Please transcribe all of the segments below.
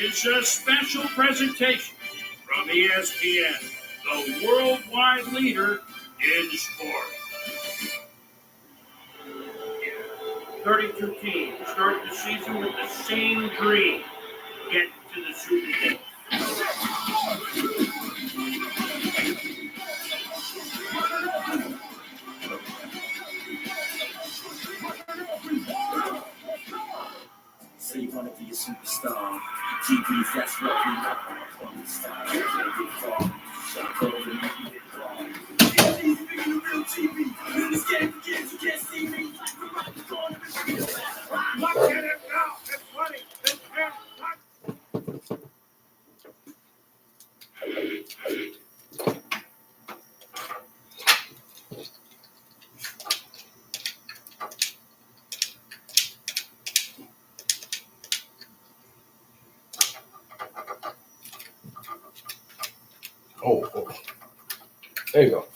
is a special presentation from ESPN, the worldwide leader in sport. 32 teams start the season with the same dream: get to the Super Bowl. So you want to be a superstar. GBs, that's what we love. On the style, can't get far. Shot over, make it wrong. Bigger than real TV. In this game, kids, you can't see me. Like we're right the corner, it's real fast. Look at it now. It's funny. It's fair. Oh, there you go.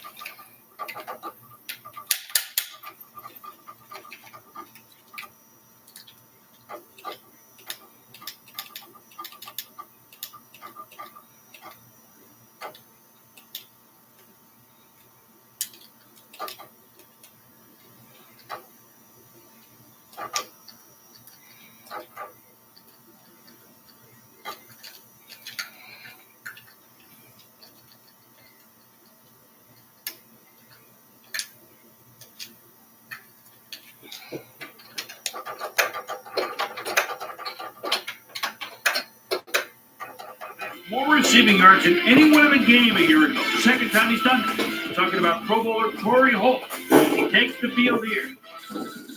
More receiving yards than anyone in a game a year ago. The second time he's done it. We're talking about Pro Bowler Torrey Holt. He takes the field here.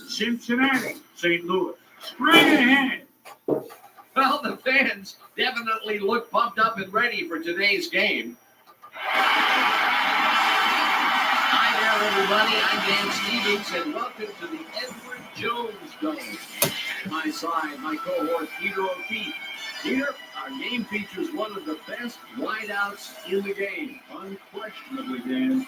Cincinnati, St. Louis. Straight ahead. Well, the fans definitely look pumped up and ready for today's game. Hi there, everybody. I'm Dan Stevens, and welcome to the Edward Jones Dome. At my side, my cohort, Peter O'Keefe. Peter, our game features one of the best wideouts in the game. Unquestionably, Dan.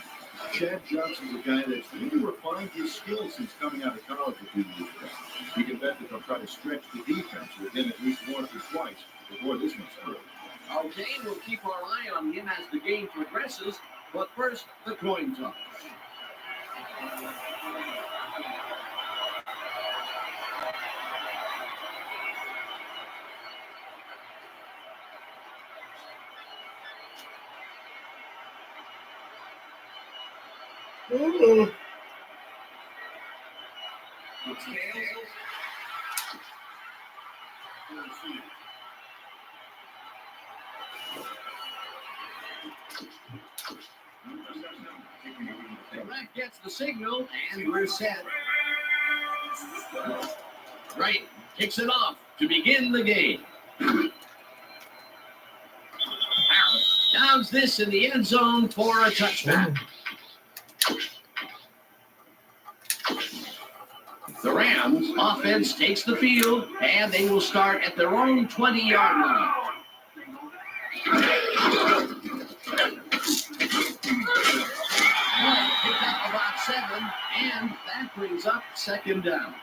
Chad Johnson's a guy that's really refined his skills since coming out of college a few years ago. You can bet that they'll try to stretch the defense with him at least once or twice before this one's through. Okay, we'll keep our eye on him as the game progresses. But first, the coin toss. Mm-hmm. It's tails. The ref gets the signal, and we're set. Right, kicks it off to begin the game. Downs this in the end zone for a touchdown. The Rams offense takes the field, and they will start at their own 20-yard line. Picked up about 7, and that brings up second down.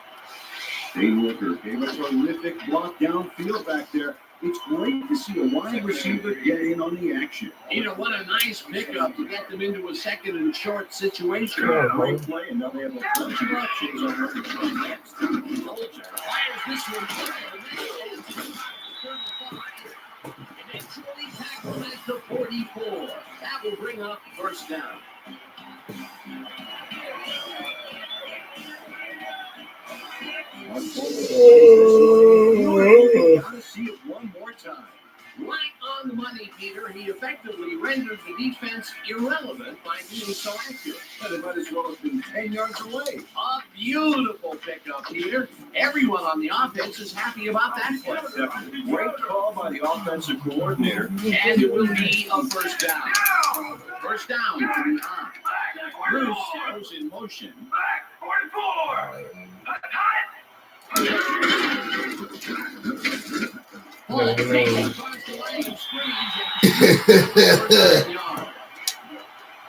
Dane Walker gave a terrific block downfield back there. It's great to see a wide receiver get in on the action. What a nice pickup to get them into a second and short situation. Great play, and now they have a bunch of options on what to try next. Soldier fires this one. Eventually tackled at the 44. That will bring up first down. Gotta see it one more time. Right on the money, Peter. He effectively rendered the defense irrelevant by being so accurate. But it might as well have been 10 yards away. A beautiful pickup, Peter. Everyone on the offense is happy about that play. Definitely. Great call by the offensive coordinator. And it will be a first down. First down to the eye. Bruce goes in motion. 44.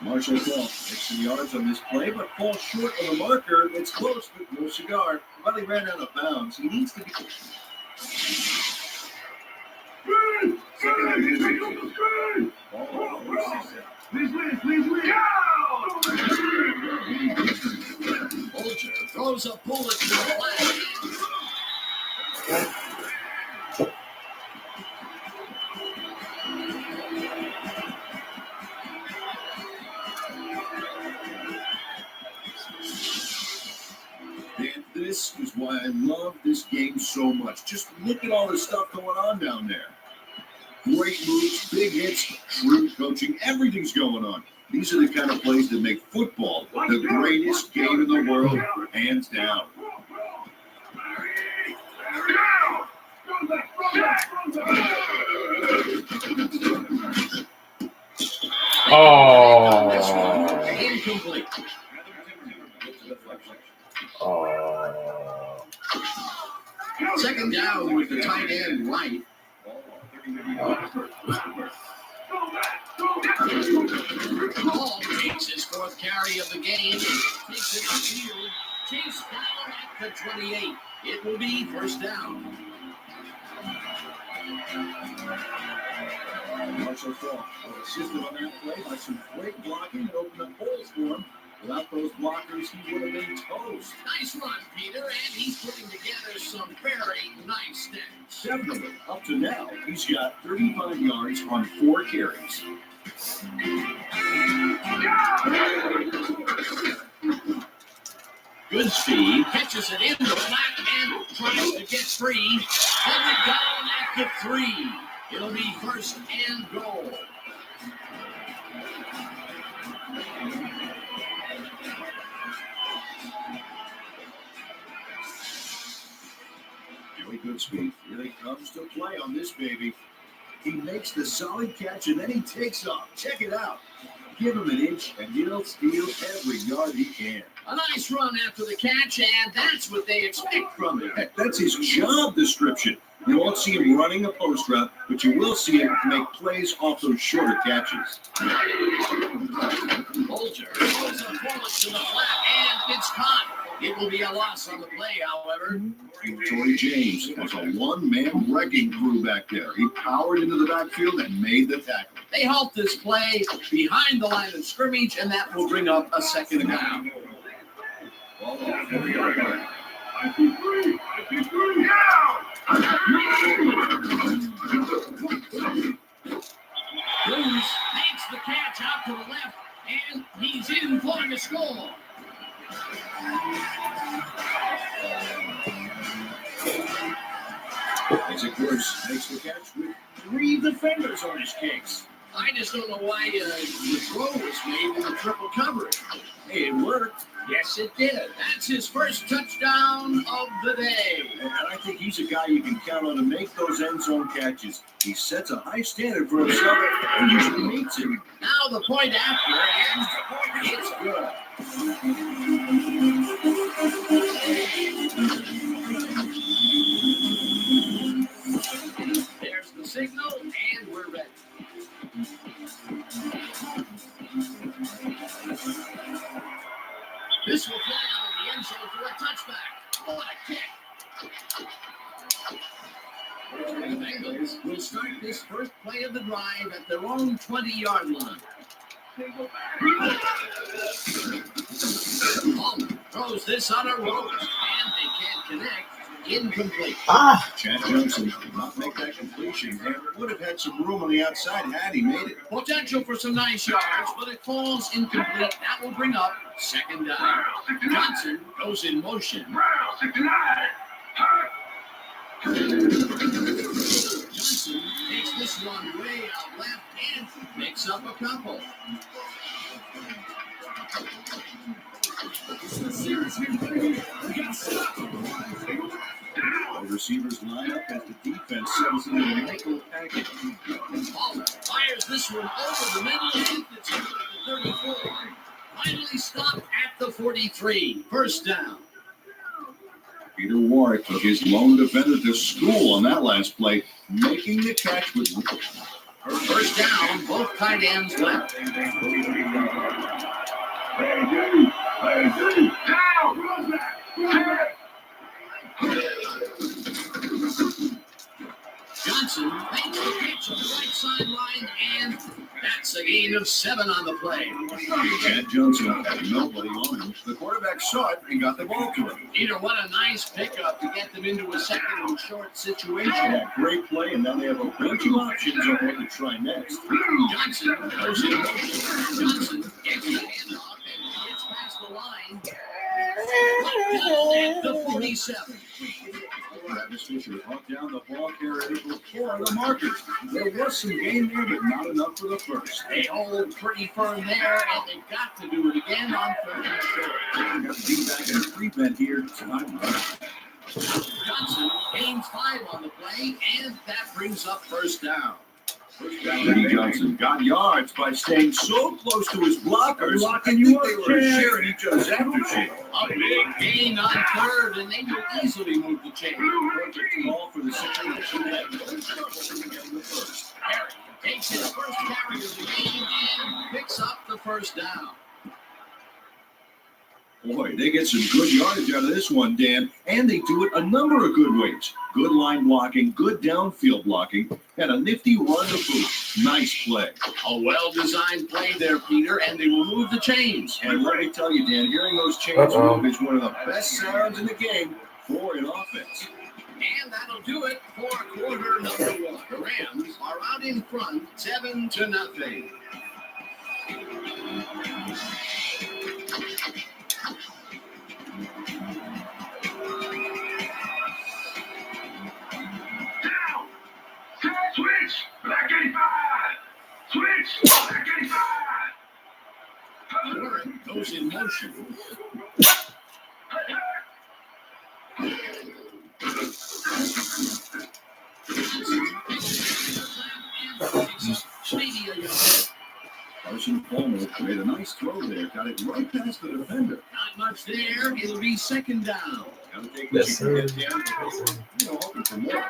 Marshall Falk makes some yards on this play, but falls short of the marker. It's close, but no cigar. Well, he ran out of bounds. He needs to be. Bolger throws a bullet to the flag. And this is why I love this game so much. Just look at all the stuff going on down there. Great moves, big hits, shrewd coaching, everything's going on. These are the kind of plays that make football the greatest game in the world, hands down. Oh. Incomplete. Oh. Second down with the tight end right. Ball takes his fourth carry of the game. Takes it to the field. Chase down at the 28. It will be first down. Marshall Falk assisted on that play by some great blocking and opened up holes for him. Without those blockers, he would have been toast. Nice run, Peter, and he's putting together some very nice stats. Definitely. Up to now, he's got 35 yards on 4 carries. Good speed, catches it in the flat and tries to get free. Headed down at the 3. It'll be first and goal. Joey Goodspeed really comes to play on this baby. He makes the solid catch and then he takes off. Check it out. Give him an inch and he'll steal every yard he can. A nice run after the catch, and that's what they expect from him. Heck, that's his job description. You won't see him running a post route, but you will see him make plays off those shorter catches. Bolger throws a bullet to the flat, and it's caught. It will be a loss on the play, however. Tory James was a one-man wrecking crew back there. He powered into the backfield and made the tackle. They halt this play behind the line of scrimmage, and that will bring up a second down. Cruz makes the catch out to the left, and he's in for the score. Isaac Bruce makes the catch with 3 defenders on his case. I just don't know why the throw was made in the triple coverage. Hey, it worked. Yes, it did. That's his first touchdown of the day. And I think he's a guy you can count on to make those end zone catches. He sets a high standard for himself and usually meets it. Now the point after, and it's good. There's the signal, and we're ready. This will fly out of the end zone for a touchback. What a kick. The Bengals will start this first play of the drive at their own 20-yard line. Palmer throws this on a rope, and they can't connect. Incomplete. Chad Johnson did not make that completion and would have had some room on the outside had he made it. Potential for some nice yards, but it falls incomplete. That will bring up second down. Johnson goes in motion. Johnson takes this one way out left and picks up a couple. The receivers line up as the defense settles into a nickel package. Palmer fires this one over the middle and it's at the 34. Finally stopped at the 43. First down. Peter Warwick took his lone defender to school on that last play, making the catch with First down, both tight ends left. Johnson Makes the pitch on the right sideline, and that's a gain of 7 on the play. Chad Johnson had nobody on him. The quarterback saw it and got the ball to him. Peter, what a nice pickup to get them into a second and short situation. Yeah, great play, and now they have a bunch of options on what to try next. Johnson goes in motion. Johnson gets the handoff and gets past the line. At the 47. Travis Fisher brought down the ball carrier before the markers. There was some game there, but not enough for the first. They hold pretty firm there, and they've got to do it again on 3rd and short. Got to be back in a three-bet here. Time running. Johnson gains 5 on the play, and that brings up 1st down. Eddie Johnson got yards by staying so close to his blockers. Locking you up, They were Chad. sharing each other's aftershave. A big gain on 3rd, and they will easily move the chain. Perfect call for the situation that no trouble in getting the first. Harry takes his first carry of the game and picks up the 1st down. Boy, they get some good yardage out of this one, Dan, and they do it a number of good ways. Good line blocking, good downfield blocking, and a nifty run to boot. Nice play. A well-designed play there, Peter, and they will move the chains. And let me tell you, Dan, hearing those chains move is one of the best sounds in the game for an offense. And that'll do it for quarter number 1. The Rams are out in front, 7-0. Switch! Black 85! Switch! Black 85! Warren goes in motion. Carson Palmer made a nice throw there. Got it right past the defender. Not much there. It'll be 2nd down. Gotta take what Yes, you can sir. get down. Hoping for more.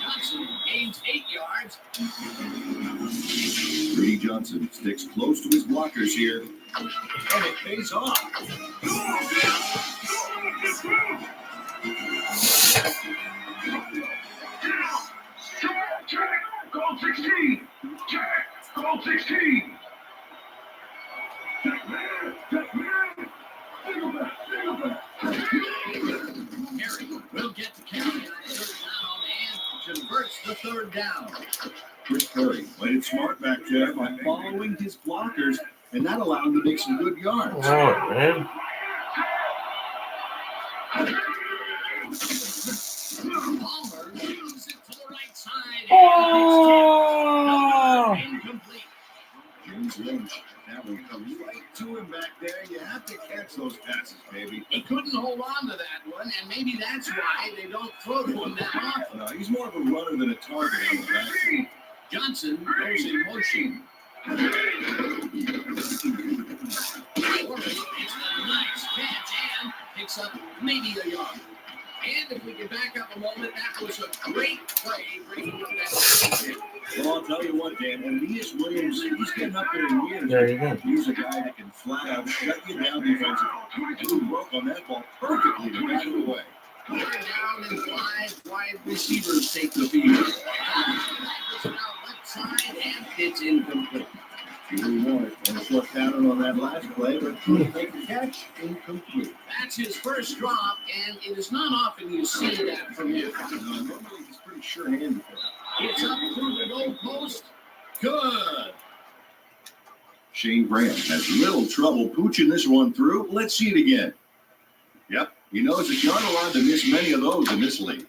Johnson gains 8 yards. Brady Johnson sticks close to his blockers here, and it pays off. Check! Goal 16! Check! Goal 16! Check man! Check man! Single back! Single back! Harry will get the carry on 3rd down and converts the 3rd down. Chris Perry played it smart back there by following his blockers, and that allowed him to make some good yards. Come on, man. Palmer moves it to the right side. Oh! And incomplete. James Lynch, that one comes right to him back there. You have to catch those passes, baby. He couldn't hold on to that one, and maybe that's why they don't throw to him that often. No, he's more of a runner than a target on the back. Johnson goes in motion. Warren makes a nice catch and picks up maybe a yard. And if we can back up a moment, that was a great play bringing up that. Well, I'll tell you what, Dan, Aeneas Williams, he's getting up there in years. There you go. He's a guy that can flat out shut you down defensively. And he broke on that ball perfectly to get it away. Third down and 5 wide receivers take the field. Out left side and it's incomplete. He wanted on a short pattern on that last play, but couldn't make the catch. Incomplete. That's his first drop, and it is not often you see that from him. Normally he's pretty sure-handed. It's up through the goal post. Good. Shane Graham has little trouble pooching this one through. Let's see it again. Yep, he knows that you're not allowed to miss many of those in this league.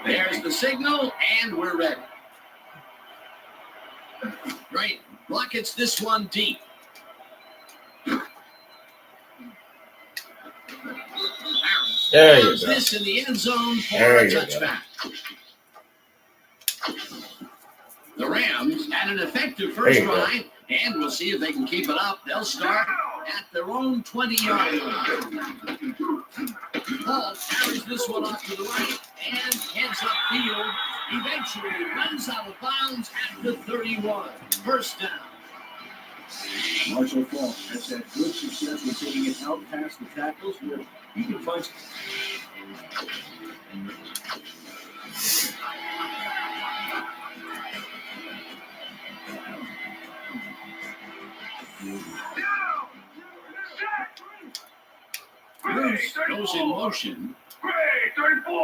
There's the signal, and we're ready. Right, rockets this one deep. There you Throws go. this in the end zone for There a you go. touchback. The Rams had an effective first There you go. drive, and we'll see if they can keep it up. They'll start at their own 20-yard line. Paul carries this one off to the right and heads upfield. Eventually runs out of bounds at the 31. First down. Marshall Falk has had good success with taking it out past the tackles. Where he can find. Bruce goes in motion. Great, 34.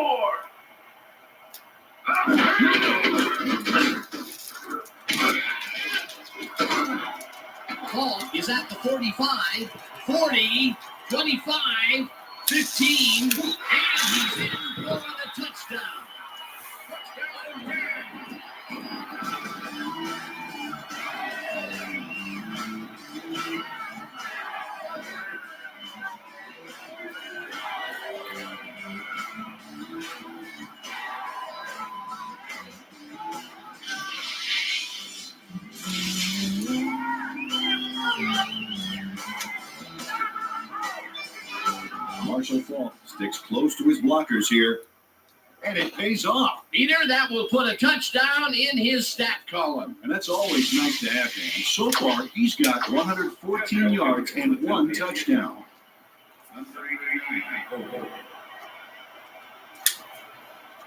Ball is at the 45, 40, 25, 15, and he's in for the touchdown. Marshall Faulk sticks close to his blockers here, and it pays off. Peter, that will put a touchdown in his stat column. And that's always nice to have him. And so far, he's got 114 yards and 1 touchdown.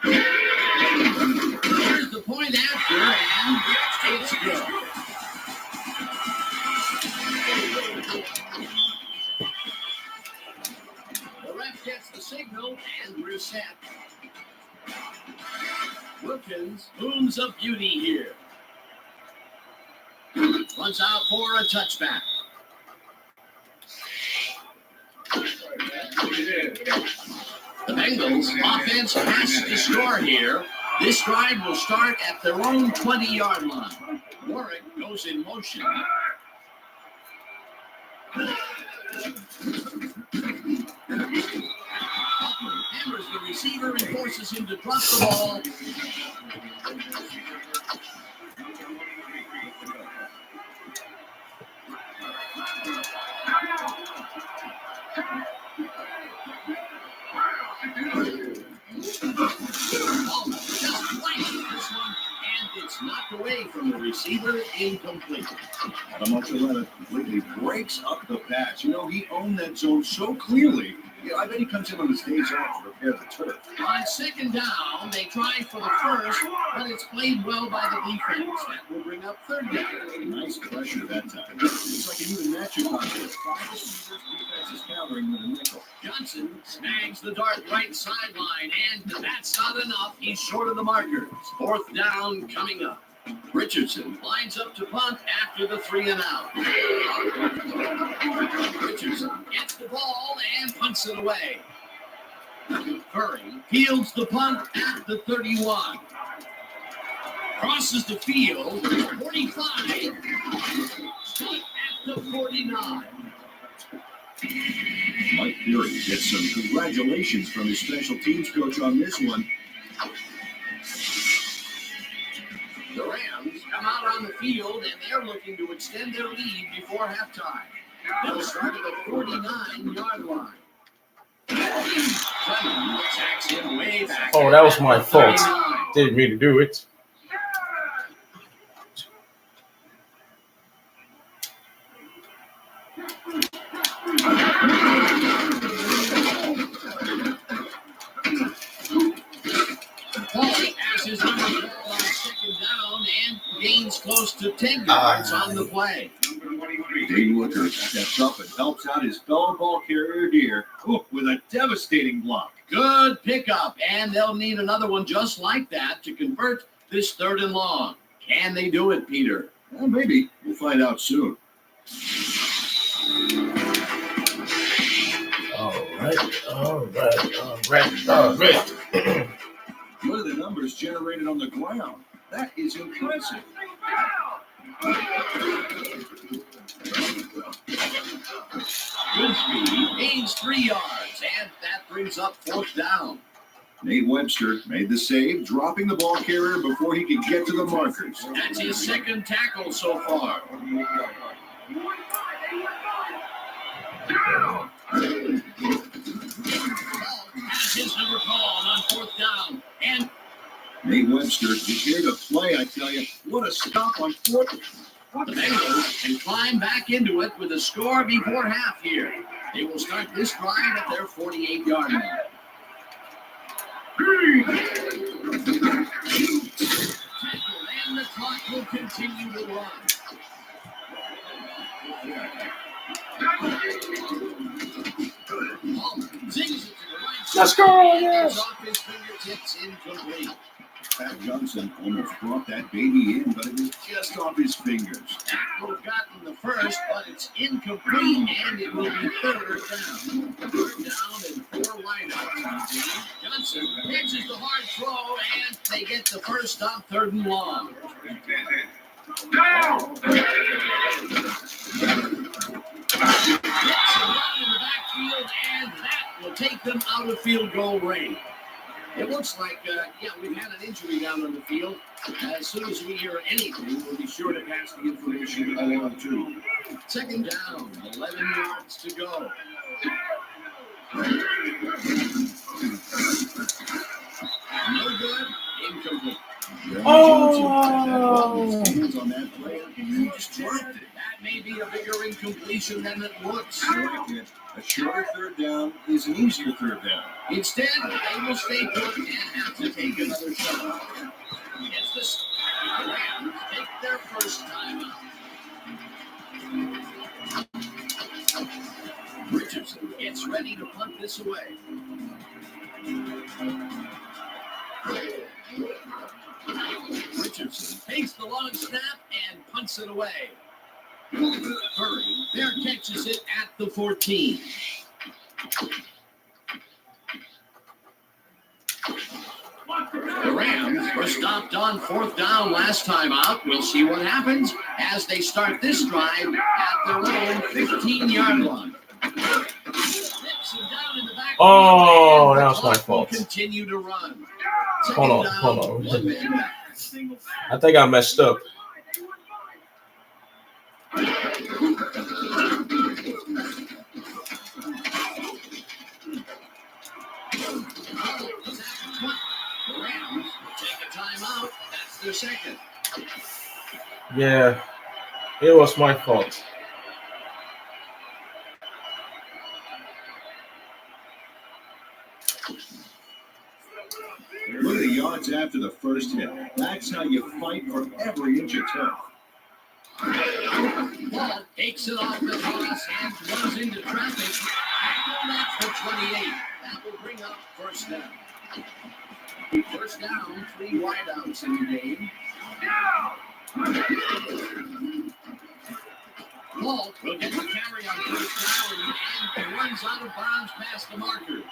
Here's the point after, and it's good. The ref gets the signal, and we're set. Wilkins, moons of beauty here. Runs out for a touchback. The Bengals offense has to score here. This drive will start at their own 20-yard line. Warwick goes in motion. Hammers the receiver and forces him to drop the ball. Just flanking this one, and it's knocked away from the receiver, incomplete. Adam Archuleta completely breaks up the pass. You know, he owned that zone so clearly. Yeah, I bet he comes in on his days off to repair the turf. On second down, they try for the first, but it's played well by the defense. That will bring up third down. Nice pressure that time. Looks like an even matchup on this. 5 receivers, defense is countering with a nickel. Johnson snags the dart right sideline, and that's not enough. He's short of the markers. Fourth down coming up. Richardson lines up to punt after the 3 and out. Richardson gets the ball and punts it away. Curry fields the punt at the 31. Crosses the field, 45. Punt at the 49. Mike Fury gets some congratulations from his special teams coach on this one. The Rams come out on the field, and they're looking to extend their lead before halftime. They'll start at the 49-yard line. Clemens attacks him way back. Oh, that was my fault. 39. Didn't mean to do it. Paulie has his number 12 on second down and gains close to 10 yards on the play. Dane Looker steps up and helps out his fellow ball carrier here with a devastating block. Good pickup, and they'll need another one just like that to convert this 3rd and long. Can they do it, Peter? Well, maybe. We'll find out soon. All right. What are the numbers generated on the ground? That is impressive. Good speed, gains 3 yards, and that brings up 4th down. Nate Webster made the save, dropping the ball carrier before he could get to the markers. That's his 2nd tackle so far. Has his number called on 4th down, and Nate Webster is here to play, I tell you. What a stop on 4th. the Bengals can climb back into it with a score before half here. They will start this drive at their 48-yard line. Tackle, and the clock will continue to run. Zings it to the right side. Let's go, yes. It's off his fingertips, incomplete. Pat Johnson almost brought that baby in, but it was just off his fingers. That would have gotten the first, but it's incomplete, and it will be third down. Third down and 4 wideouts. Johnson pitches the hard throw, and they get the first on 3rd and long. Down in the backfield, and that will take them out of field goal range. It looks like, we've had an injury down on the field. As soon as we hear anything, we'll be sure to pass the information along too. 2nd down, 11 yards to go. No good, incomplete. Hands on that play, and he just dropped it. That may be a bigger incompletion than it looks. A shorter 3rd down is an easier 3rd down. Instead, they will stay put and have to take another shot. It's the Rams take their first time out. Richardson gets ready to punt this away. Richardson takes the long snap and punts it away. Curry there catches it at the 14. The Rams were stopped on 4th down last time out. We'll see what happens as they start this drive at their own 15-yard line. Oh, that was my fault. Continue to run. Hold on. I think I messed up. The Rams take a timeout. That's their second. Yeah, it was my fault. Look at the yards after the first hit. That's how you fight for every inch of turf. Ball takes it off the cross and runs into traffic. That's the 28. That will bring up first down. First down, 3 wideouts in the game. Ball will get the carry on first down and runs out of bounds past the marker.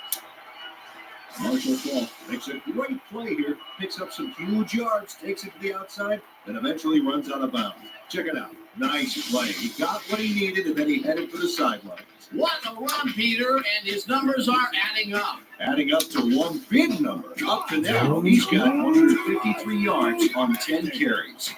Marshall Faulk makes a great play here, picks up some huge yards, takes it to the outside, and eventually runs out of bounds. Check it out. Nice play. He got what he needed, and then he headed for the sidelines. What a run, Peter, and his numbers are adding up. Adding up to one big number. Up to now, he's got 153 yards on 10 carries.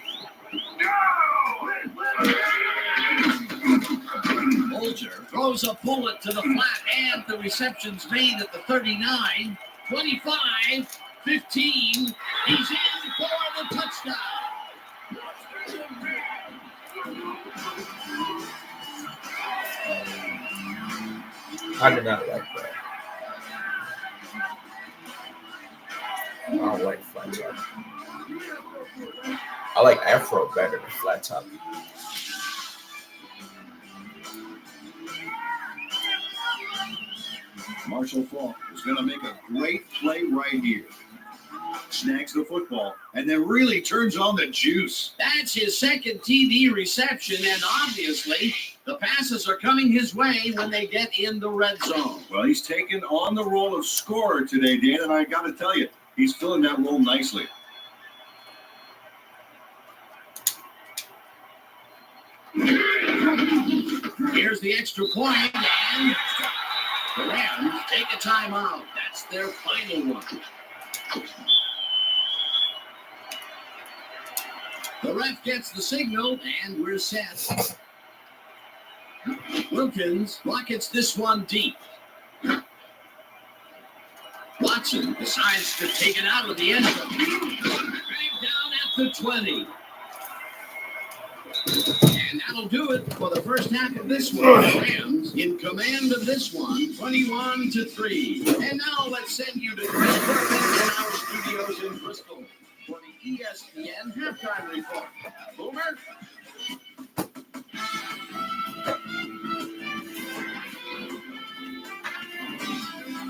Bolger throws a bullet to the flat, and the reception's made at the 39, 25, 15. He's in for the touchdown. I did not like that. I don't like flat top. I like Afro better than flat top. Marshall Faulk is going to make a great play right here. Snags the football and then really turns on the juice. That's his second TD reception, and obviously the passes are coming his way when they get in the red zone. Well, he's taken on the role of scorer today, Dan, and I got to tell you, he's filling that role nicely. Here's the extra point, and the Rams take a timeout. That's their final one. The ref gets the signal, and we're set. Wilkins rockets this one deep. Watson decides to take it out of the end zone. Right down at the 20. And that'll do it for the first half of this one. Rams in command of this one, 21-3. And now let's send you to Chris Berman in our studios in Bristol for the ESPN halftime report. Boomer?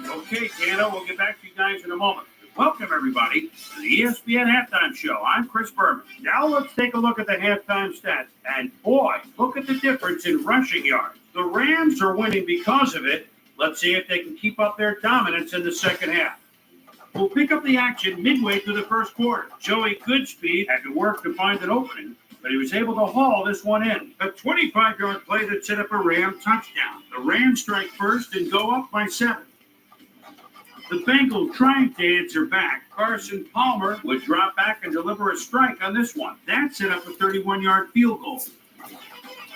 Okay, Dano, we'll get back to you guys in a moment. Welcome, everybody, to the ESPN Halftime Show. I'm Chris Berman. Now let's take a look at the halftime stats. And boy, look at the difference in rushing yards. The Rams are winning because of it. Let's see if they can keep up their dominance in the second half. We'll pick up the action midway through the first quarter. Joey Goodspeed had to work to find an opening, but he was able to haul this one in. A 25-yard play that set up a Ram touchdown. The Rams strike first and go up by 7. The Bengals trying to answer back. Carson Palmer would drop back and deliver a strike on this one. That set up a 31-yard field goal.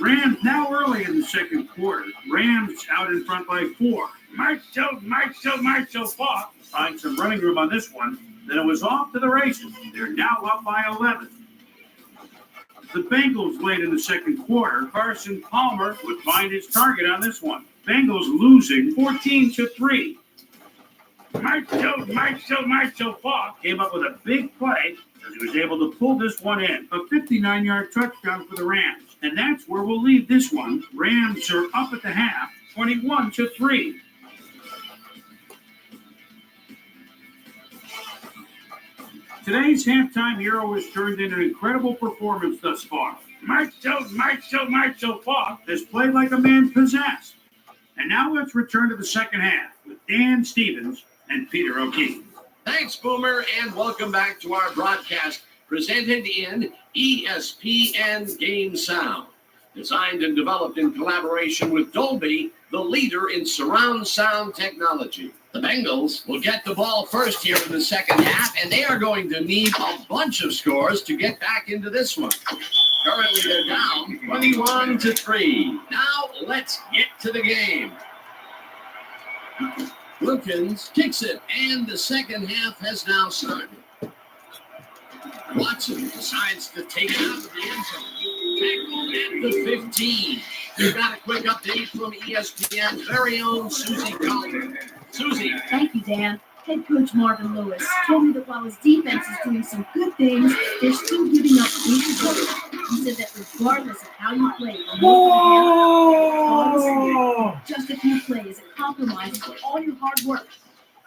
Rams now early in the second quarter. Rams out in front by 4. Marshall fought. Find some running room on this one. Then it was off to the races. They're now up by 11. The Bengals late in the second quarter. Carson Palmer would find his target on this one. Bengals losing 14-3. Marshall Falk came up with a big play as he was able to pull this one in. A 59-yard touchdown for the Rams. And that's where we'll leave this one. Rams are up at the half, 21-3. Today's halftime hero has turned in an incredible performance thus far. Marshall Falk has played like a man possessed. And now let's return to the second half with Dan Stevens and Peter O'Keefe. Thanks, Boomer, and welcome back to our broadcast presented in ESPN Game Sound. Designed and developed in collaboration with Dolby, the leader in surround sound technology. The Bengals will get the ball first here in the second half, and they are going to need a bunch of scores to get back into this one. Currently, they're down 21-3. Now, let's get to the game. Wilkins kicks it, and the second half has now started. Watson decides to take it out of the end zone. Tackled at the 15. We've got a quick update from ESPN's very own Susie Calder. Susie. Thank you, Dan. Head coach Marvin Lewis told me that while his defense is doing some good things, they're still giving up big results. He said that regardless of how you play, just a few plays, it compromises all your hard work.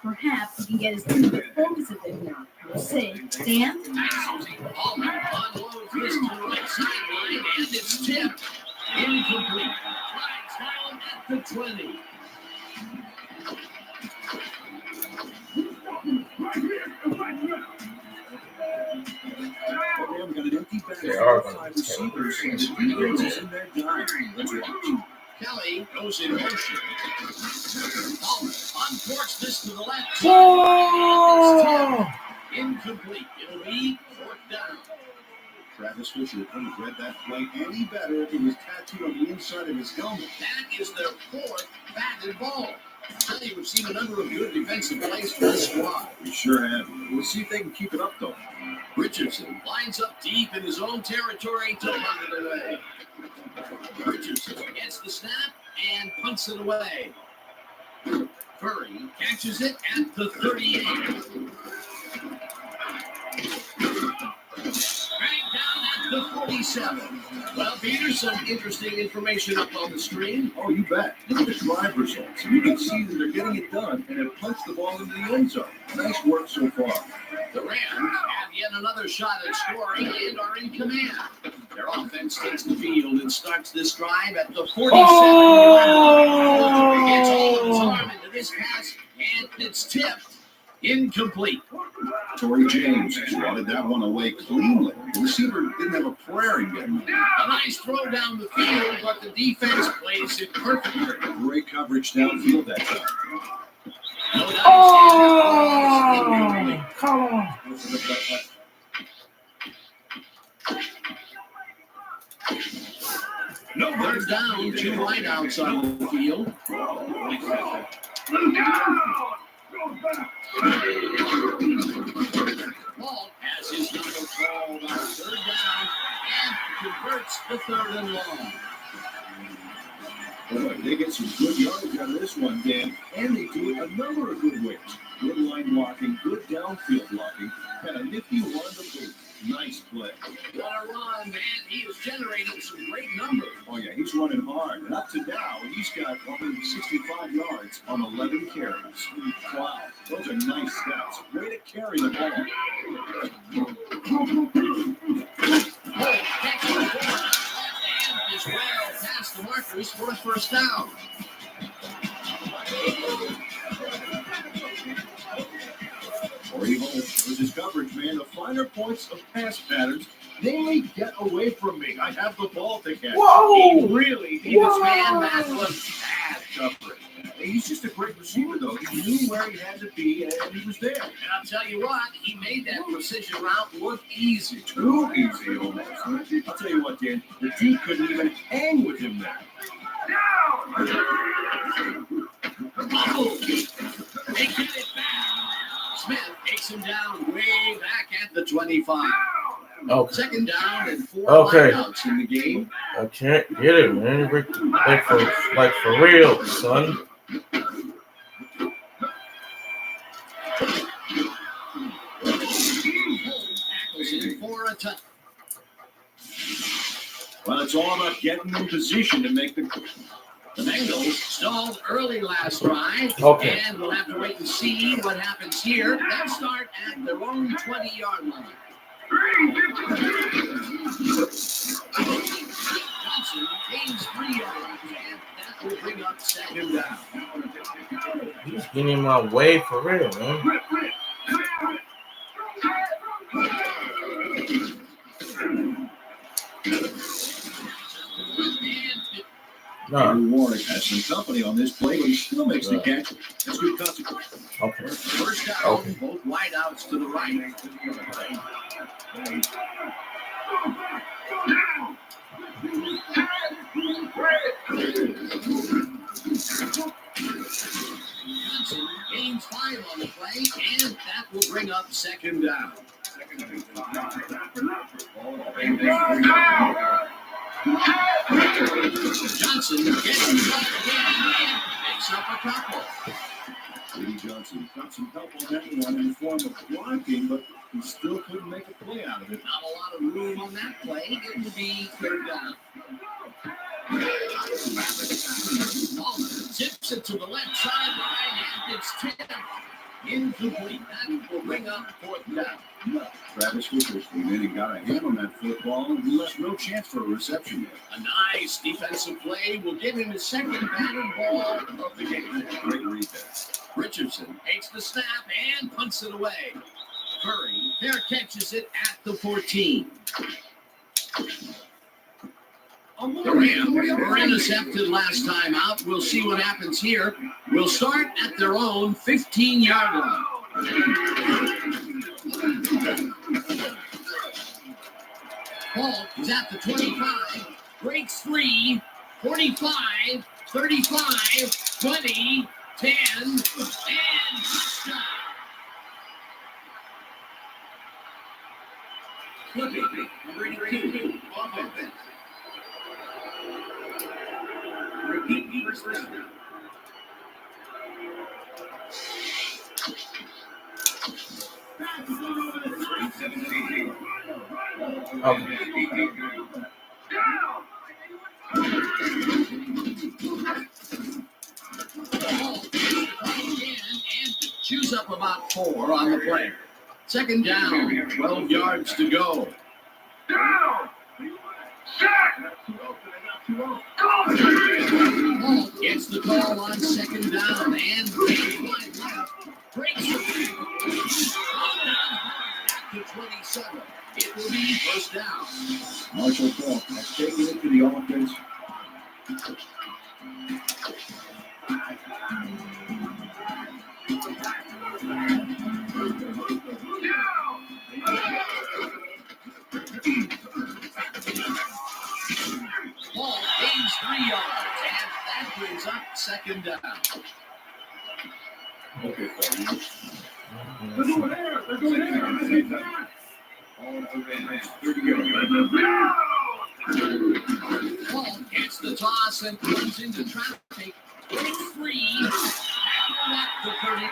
Perhaps he can get his team to focus a bit more. We'll see. Dan? Susie Palmer unloads this to the right sideline, and it's tipped. Incomplete. Flags down at the 20. We got an empty bench. They are Five receivers and the defense is in their dime. Let's watch. Kelly goes in motion. Palmer uncorks this to the left. Oh! Incomplete. It'll be fourth down. Travis Fisher couldn't have read that play any better if it was tattooed on the inside of his helmet. That is their fourth batted ball. I think we've seen a number of good defensive plays for this squad. We sure have. We'll see if they can keep it up, though. Richardson lines up deep in his own territory to punt it away. Richardson gets the snap and punts it away. Curry catches it at the 38. Right down at the 47. Well, Peter, some interesting information up on the screen. Oh, you bet. Look at the drive results. You can see that they're getting it done and have punched the ball into the end zone. Nice work so far. The Rams have yet another shot at scoring and are in command. Their offense takes the field and starts this drive at the 47. He gets all of his arm into this pass, and it's tipped. Incomplete. Torrey James swatted that one away cleanly. The receiver didn't have a prayer in getting it. A nice throw down the field, but the defense plays it perfectly. Great coverage downfield that time. No doubt. Oh! Come on. No, they're down 2 wideouts on the field. Ball has his number called on third down and converts the to 3rd and long. Boy, they get some good yards out of this one, Dan, and they do it a number of good ways. Good line blocking, good downfield blocking, and a nifty one to boot. Nice play. What a run, man. He is generating some great numbers. Oh, yeah, he's running hard. And up to now, he's got 165 yards on 11 carries. Wow, those are nice stats. Way to carry the ball. Catch the ball, and is well past the markers for a 1st down. Corey Holt was his coverage man. The finer points of pass patterns. They get away from me. I have the ball to catch. Whoa! Really? He was man, that was bad. Coverage. He's just a great receiver, though. He knew where he had to be, and he was there. And I'll tell you what, he made that precision route look easy. Too easy, almost. I'll tell you what, Dan. The dude couldn't even hang with him there. Oh, they get it back. Smith takes him down way back at the 25. Okay. 2nd down and 4 Okay. lineouts in the game. I can't get it, man. Like for real, son. Tackles in for a touchdown. Well, it's all about getting in position to make the. The Bengals stalled early last drive, Okay. and we'll have to wait and see what happens here. They'll start at their own 20-yard line. Johnson gains 3 yards, and that will bring up 2nd down. He's getting in my way for real, man. No. Warwick has some company on this play, but he still makes the catch. That's good consequence. Okay. First down, Okay. both wideouts to the right. Johnson gains 5 on the play, and that will bring up 2nd down. Johnson gets him back again and picks up a couple. Lee Johnson got some help on that one in the form of blocking, but he still couldn't make a play out of it. Not a lot of room on that play. It will be 3rd down. Palmer tips it to the left sideline, and it's tipped. Incomplete. That will bring up 4th down. Travis Richards came in and got a hand on that football, and he left no chance for a reception there. A nice defensive play will give him his 2nd batted ball of the game. Great read there. Richardson takes the snap and punts it away. Curry fair catches it at the 14. The Rams were intercepted last time out. We'll see what happens here. We'll start at their own 15-yard line. Paul is at the 25, breaks 3, 45, 35, 20, 10, and touchdown. Flipping, number 82, offense. Repeat first down. Okay. And chews up about 4 on the play. 2nd down, 12 yards to go. Gets the call on 2nd down and breaks it. To 27. It will be 1st down. Marshall Faulk has taken it to the offense. Ball gains 3 yards, and that brings up 2nd down. Okay, Faulk. Ball gets the toss and comes into traffic. It's free. At the 30.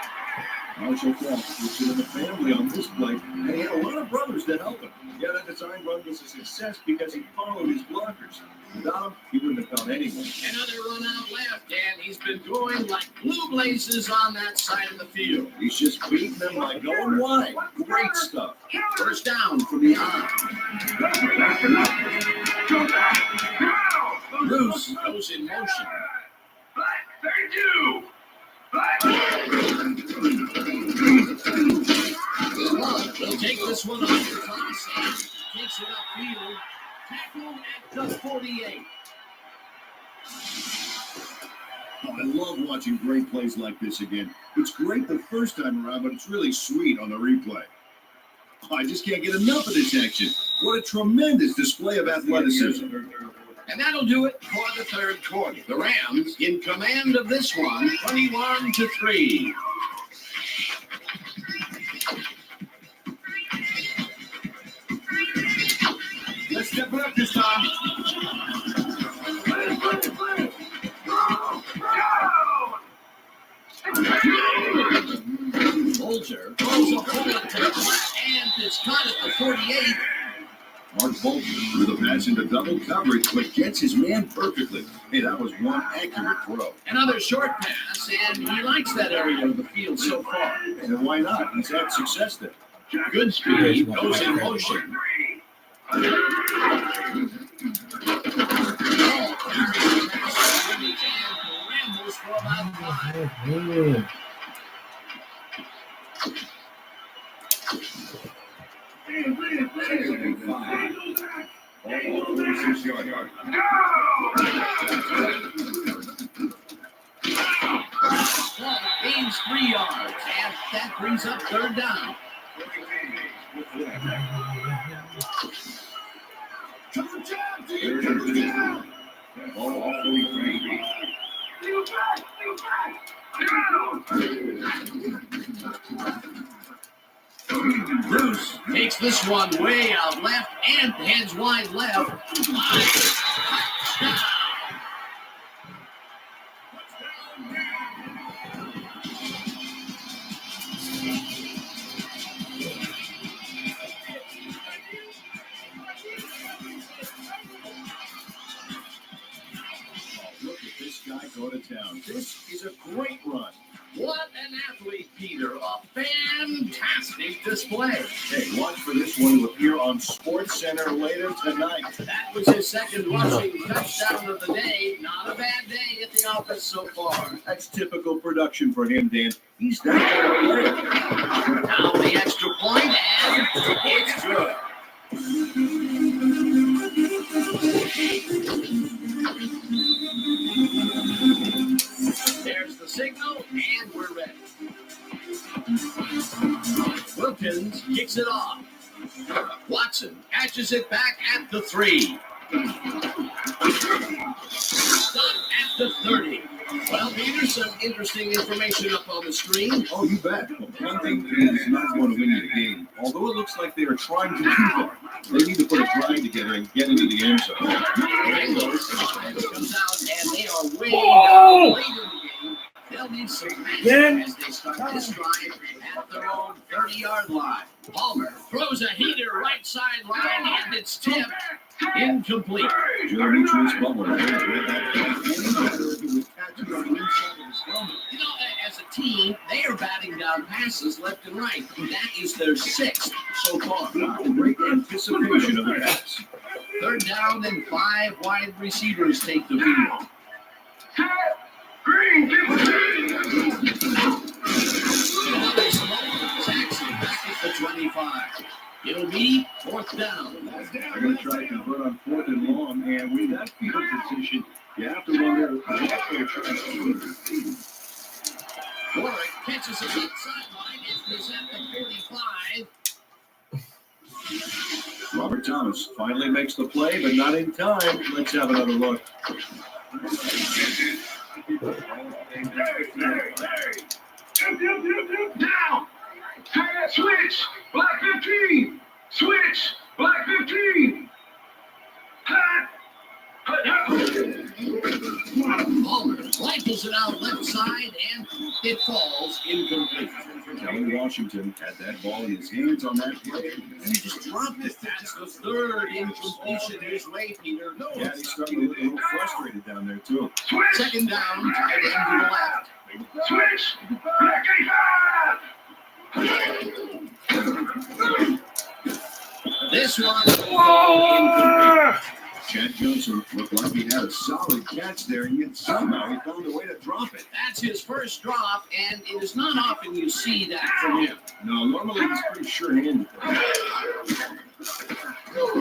Marshall Falk puts it in the family on this play, and he had a lot of brothers that helped him. Yeah, that design run was a success because he followed his blockers. Without him, he wouldn't have found anyone. Another run out left, and he's been going like blue blazes on that side of the field. He's just beating them by going wide. Great stuff. First down from the arm. Bruce goes in motion. They'll take this one off the toss and takes it upfield. Tackle at the 48. I love watching great plays like this again. It's great the first time around, but it's really sweet on the replay. I just can't get enough of this action. What a tremendous display of athleticism. And that'll do it for the third quarter. The Rams in command of this one, 21-3. Let's step it up this time. Bolger throws a bullet to the flat and is caught at the 48. Mark Bolton with a pass into double coverage, but gets his man perfectly. Hey, that was one accurate throw. Another short pass, and he likes that area of the field so far. And why not? He's had success there. Good speed, goes in motion. Rambles for about 5. Gains 3 yards, and that brings up third down. Bruce takes this one way out left and heads wide left. Touchdown. Look at this guy go to town. This is a great run. What an athlete, Peter. A fantastic display. Hey, watch for this one to appear on SportsCenter later tonight. That was his second rushing touchdown of the day. Not a bad day at the office so far. That's typical production for him, Dan. He's not going to play. Now the extra point, and it's good. There's the signal, and we're ready. Wilkins kicks it off. Watson catches it back at the 3. Stop at the 30. Well, Peter, some interesting information up on the screen. Oh, you bet. Well, punting is not going to win you the game. Although it looks like they are trying to do that. They need to put a drive together and get into the end zone. Bengals comes out, and they are way down late in the game. They'll need some magic as they start this drive at their own 30-yard line. Palmer throws a heater right sideline, and it's tipped. Incomplete. Jeremy True's bubble. Read that any better if it was tattooed on the inside of his helmet. You know, as a team, they are batting down passes left and right. That is their 6th so far. Wow, great anticipation of the pass. Third down, and 5 wide receivers take the field. Another smoke. Saxon back at the 25. It'll be 4th down. They're going to try to convert on 4th and long, and with that field position, you have to wonder what they're trying to do. Warwick catches it inside line. It's at the 45. Robert Thomas finally makes the play, but not in time. Let's have another look. Now, switch, black 15, switch, black 15. Hot, Throws it out left side, and it falls incomplete. Kelly Washington had that ball in his hands on that play, and he just dropped it. That's the third incompletion his way, Peter. Yeah, he's starting to look a little frustrated down there, too. Second down, tight end to the left. Switch. This one incomplete. Chad Johnson looked like he had a solid catch there, and yet somehow he found a way to drop it. That's his first drop, and it is not often you see that from him. No, normally he's pretty sure-handed.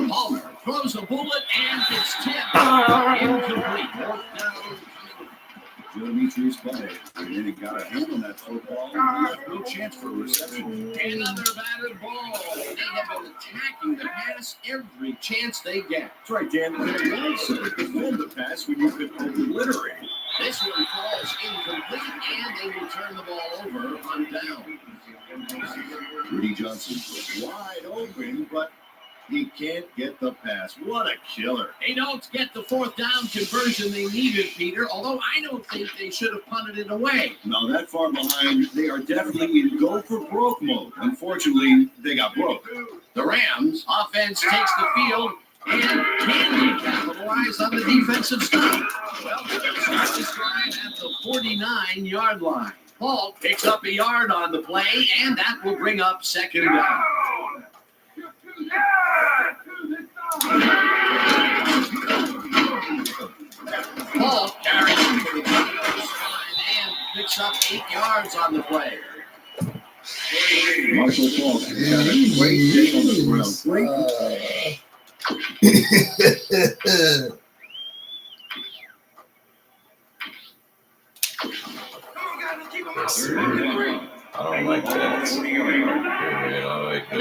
Palmer throws a bullet, and it's tipped. Incomplete. Fourth down. Joe Dimitri's play. And then he got a hand on that football. No chance for a reception. Another batted ball. They have been attacking the pass every chance they get. That's right, Dan. They're well set to defend the pass when you've been obliterated. This one falls incomplete, and they will turn the ball over on down. Rudy Johnson was wide open, but he can't get the pass. What a killer. They don't get the fourth down conversion they needed, Peter, although I don't think they should have punted it away. Now, that far behind, they are definitely in go-for-broke mode. Unfortunately, they got broke. The Rams offense takes the field and can capitalize on the defensive stop. Well, they'll start this drive at the 49-yard line. Paul picks up a yard on the play, and that will bring up second down. Paul carries it to the 20-yard line and picks up 8 yards on the play. Marshall Falk got a great hit on the ground. I don't like that. I like that.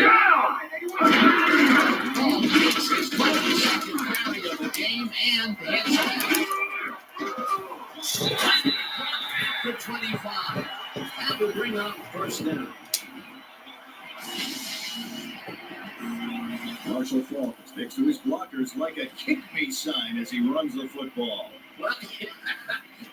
Paul makes his 22nd carry of the game and hits it. For 25. That will bring up first down. Marshall Falk sticks to his blockers like a kick-me sign as he runs the football. Well,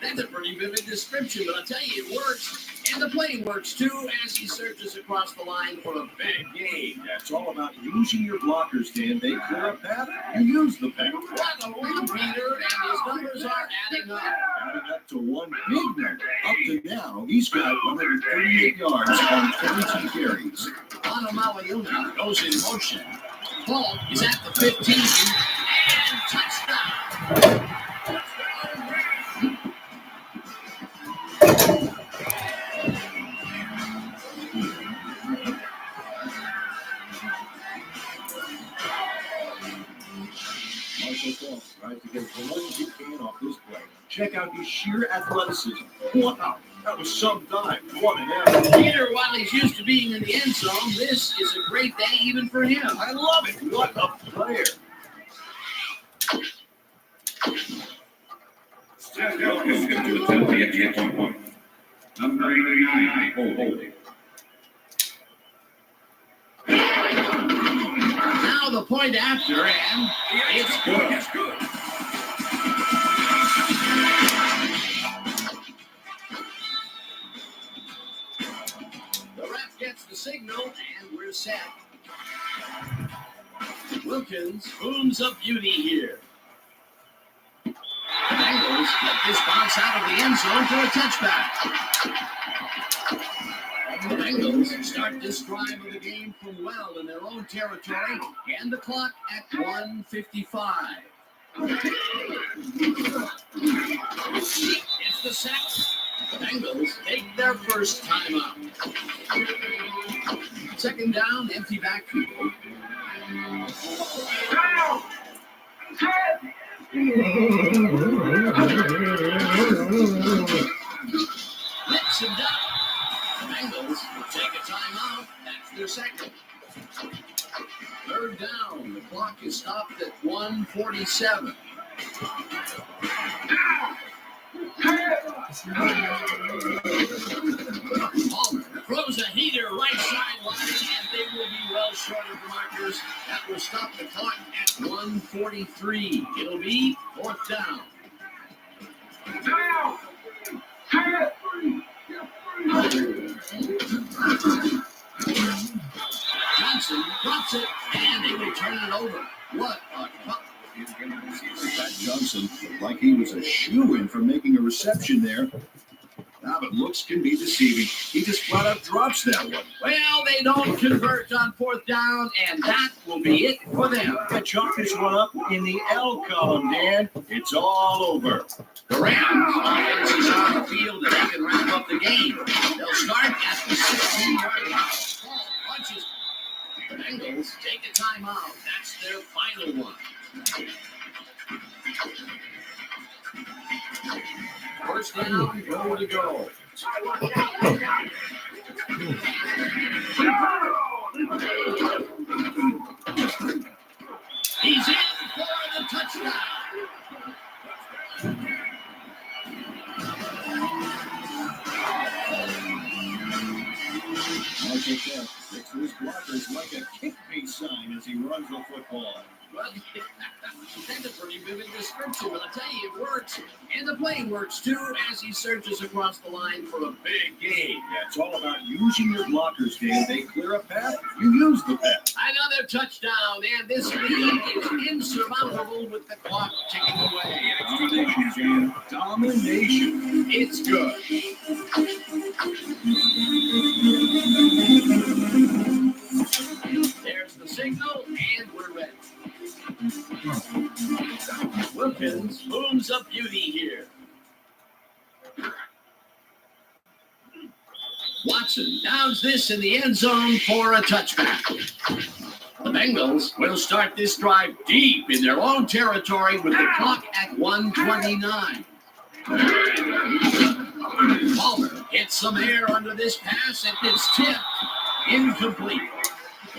that's a pretty vivid description, but I'll tell you, it works. And the play works, too, as he surges across the line for a big gain. Yeah, it's all about using your blockers, Dan. They clear a path, you use the path. What a win, Peter, and his numbers are adding up. Adding up to one big number. Up to now, he's got 138 yards on 22 carries. Anamaliuna goes in motion. Paul is at the 15, and touchdown. Marshall Falk tries to get as much as he can off this play. Check out his sheer athleticism. Wow, that was some dive. What an effort. Peter, while he's used to being in the end zone, this is a great day even for him. I love it. What a player. Number 89, holding. Now the point after, and it's good. It's good. The ref gets the signal, and we're set. Wilkins booms up beauty here. The Bengals get this bounce out of the end zone for a touchback. The Bengals start this drive of the game from well in their own territory, and the clock at 1:55. It's the sack. The Bengals take their first timeout. Second down, empty backfield. Lips and down. The Bengals will take a timeout. That's their second. Third down. The clock is stopped at 1:47. Palmer throws a heater right sideline, and they will be well short of the markers. That will stop the clock at 1:43. It'll be fourth down. Johnson drops it, and they will turn it over. What a cup. Pat Johnson looked like he was a shoo-in for making a reception there. Now, but looks can be deceiving. He just flat out drops that one. Well, they don't convert on fourth down, and that will be it for them. I chalk this one up in the L column, Dan. It's all over. The Rams offense is on the field, and they can wrap up the game. They'll start at the 16-yard line. Ball punches. The Bengals take a timeout. That's their final one. First down, goal to go. He's in for the touchdown. I'll take that. Next to his blockers like a kick me sign as he runs the football. Well, that's a pretty vivid description, but I tell you, it works. And the play works, too, as he surges across the line for a big gain. Yeah, it's all about using your blockers, Dan. They clear a path, you use the path. Another touchdown, and this lead is insurmountable with the clock ticking away. Domination, Dan. Domination. It's good. There's the signal, and we're ready. Wilkins booms up beauty here. Watson downs this in the end zone for a touchback. The Bengals will start this drive deep in their own territory with the clock at 1:29. Palmer hits some air under this pass, and it's tipped. Incomplete.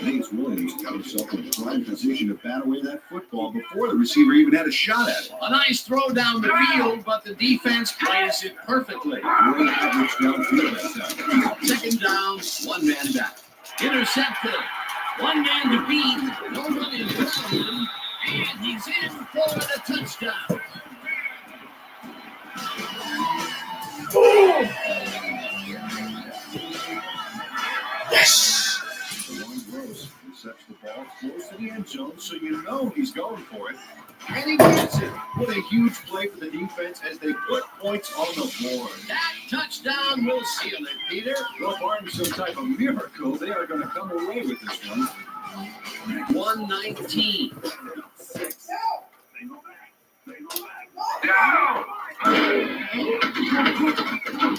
Nate Williams got himself in a prime position to bat away that football before the receiver even had a shot at it. A nice throw down the field, but the defense plays it perfectly. Great average downfield that time. Second down, one man back. Intercepted. One man to beat. No one in front of him. And he's in for the touchdown. Yes. One Gross sets the ball close to the end zone, so you know he's going for it. And he gets it. What a huge play for the defense as they put points on the board. That touchdown will seal it, Peter. Well, barring some type of miracle, they are going to come away with this one. 119.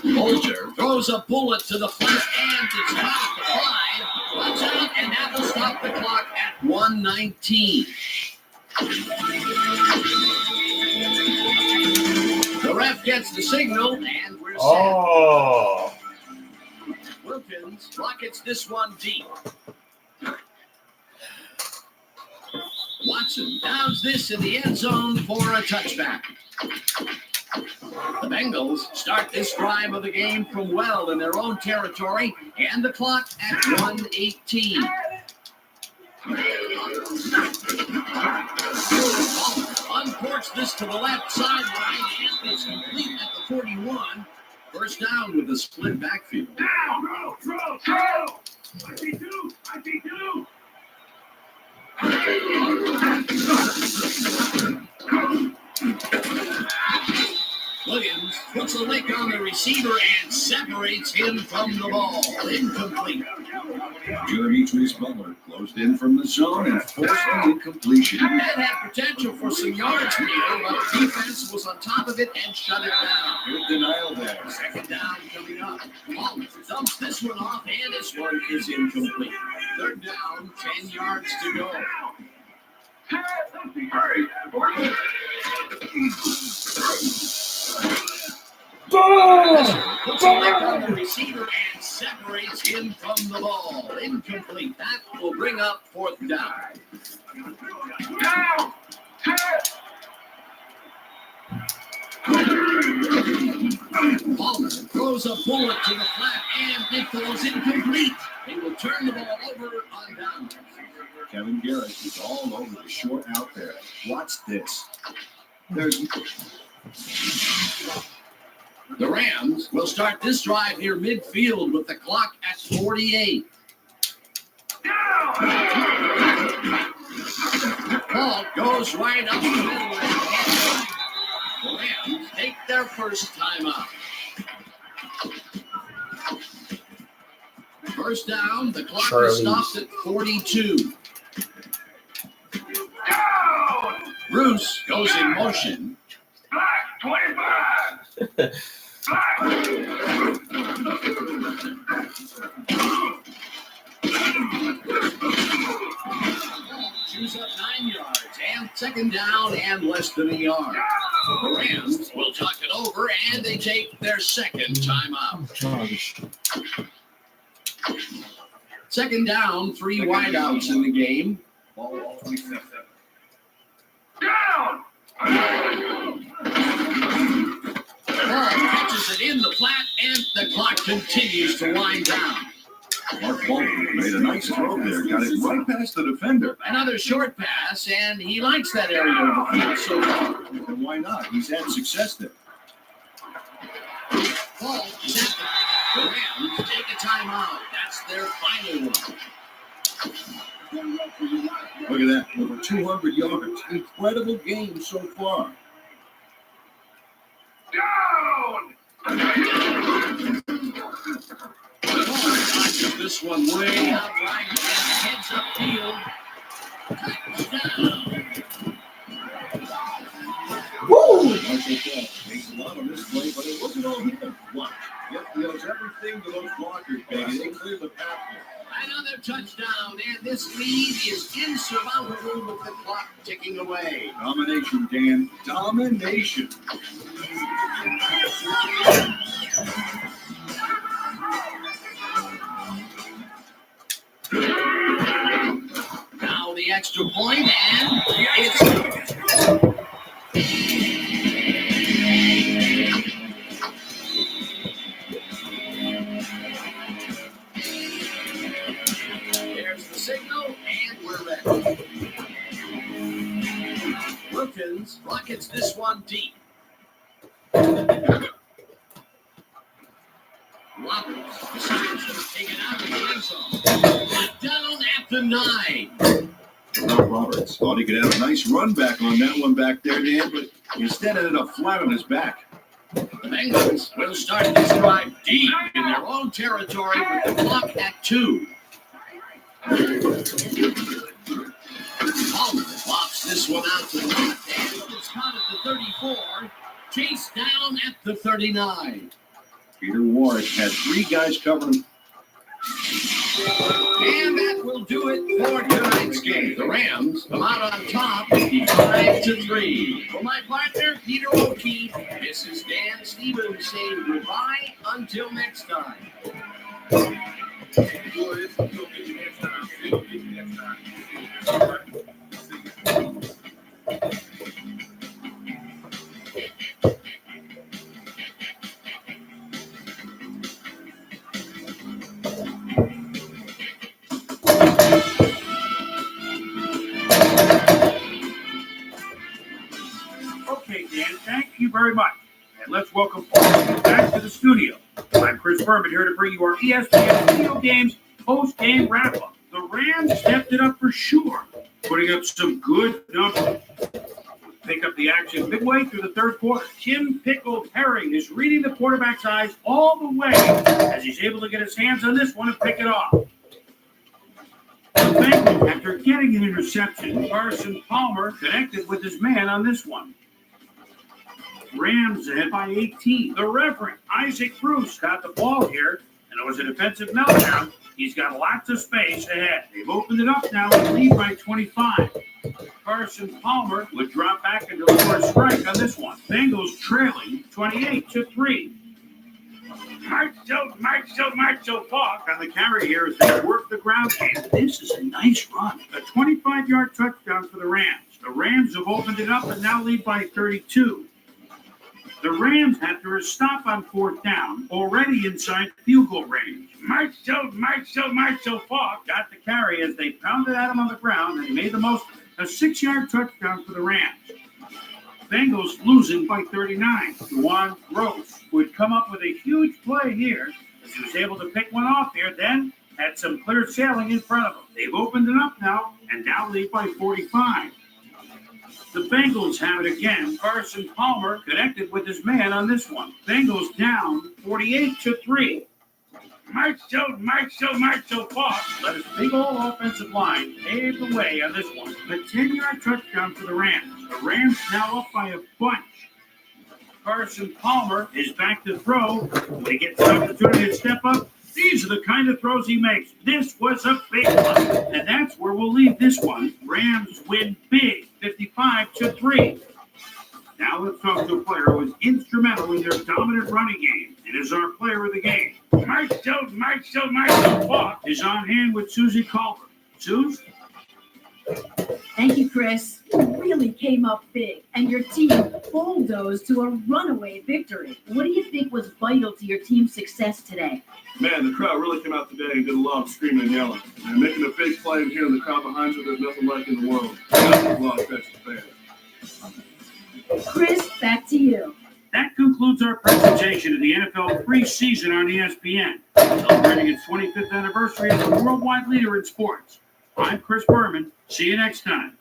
Bolger throws a bullet to the flat and it's caught at the 5. Watch out, and that will stop the clock at 119. The ref gets the signal, and we're set. Oh. Wilkins rockets this one deep. Watson downs this in the end zone for a touchback. The Bengals start this drive of the game from well in their own territory, and the clock at 1:18. Uncorks this to the left sideline, and it's complete at the 41. First down with the split backfield. Down, throw. I see two. Williams puts a lick on the receiver and separates him from the ball. Incomplete. Jeremy Trace Butler closed in from the zone and forced the incompletion. That had potential for some yards here, but the defense was on top of it and shut it down. Good denial there. Second down coming up. Palmer dumps this one off, and this one is incomplete. Third down, 10 yards to go. Puts a lick on the receiver and separates him from the ball. Incomplete. That will bring up fourth down. Palmer throws a bullet to the flat, and it falls incomplete. They will turn the ball over on down. Kevin Garrett is all over the short out there. Watch this. There's The Rams will start this drive near midfield with the clock at 48. Ball goes right up the middle. The Rams take their first timeout. First down, the clock is stopped at 42. Bruce goes in motion. 25. Choose up 9 yards and second down and less than a yard. The Rams will talk it over and they take their second timeout. Second down, 3 wideouts in the game. Ball 27. Down. Ball catches it in the flat and the clock continues to wind down. Mark Bolton made a nice throw there. Got it right past the defender. Another short pass, and he likes that area of the field so far. And why not? He's had success there. Ball is at the Rams take a timeout. That's their final one. Look at that. Over 200 yards. Incredible game so far. Down. Dodges this one way out right and heads upfield. Touchdown. Woo! Like I said, makes a lot on this play, but it wasn't all him. Watch. Yep, he owes everything to those blockers, baby. They cleared the path. Another touchdown, and this lead is insurmountable with the clock ticking away. Domination, Dan. Domination. Now the extra point, and it's... There's the signal, and we're ready. Wilkins rockets this one deep. Roberts decides to take it out of the end zone. Down at the 9. Roberts thought he could have a nice run back on that one back there, Dan, but instead ended up flat on his back. The Bengals will start this drive deep in their own territory with the clock at 2. Palmer pops this one out to the left, and it's caught at the 34, chased down at the 39. Peter Warwick had 3 guys covering him. And that will do it for tonight's game. The Rams come out on top, 55-3. For my partner, Peter O'Keefe, this is Dan Stevens saying goodbye until next time. Okay, Dan, thank you very much. And let's welcome Paul back to the studio. I'm Chris Berman here to bring you our ESPN Video Games post-game wrap-up. The Rams stepped it up for sure, putting up some good numbers. Pick up the action midway through the third quarter. Tim Pickled Herring is reading the quarterback's eyes all the way as he's able to get his hands on this one and pick it off. The Bengals, after getting an interception, Carson Palmer connected with his man on this one. Rams ahead by 18. The Reverend Isaac Bruce got the ball here, and it was a defensive meltdown. He's got lots of space ahead. They've opened it up now and lead by 25. Carson Palmer would drop back into the first strike on this one. Bengals trailing 28-3. Marshall Falk on the carry here as they work the ground game. This is a nice run. A 25-yard touchdown for the Rams. The Rams have opened it up and now lead by 32. The Rams, after a stop on fourth down, already inside field goal range. Marshall Falk got the carry as they pounded at him on the ground, and he made the most a 6-yard touchdown for the Rams. Bengals losing by 39. Juan Gross would come up with a huge play here. He was able to pick one off here, then had some clear sailing in front of him. They've opened it up now, and now lead by 45. The Bengals have it again. Carson Palmer connected with his man on this one. Bengals down 48-3. Marshall Fox let his big old offensive line pave the way on this one. A 10-yard touchdown for the Rams. The Rams now up by a bunch. Carson Palmer is back to throw. When he gets an opportunity to step up, these are the kind of throws he makes. This was a big one. And that's where we'll leave this one. Rams win big, 55-3. Now let's talk to a player who was instrumental in their dominant running game. It is our player of the game. Marshall Fox is on hand with Susie Culver. Suze? Thank you, Chris. You really came up big, and your team bulldozed to a runaway victory. What do you think was vital to your team's success today? Man, the crowd really came out today and did a lot of screaming and yelling. And making a big play and hearing the crowd behind you, there's nothing like in the world. That's a lot of Texas fans. Chris, back to you. That concludes our presentation of the NFL preseason on ESPN, celebrating its 25th anniversary as a worldwide leader in sports. I'm Chris Berman. See you next time.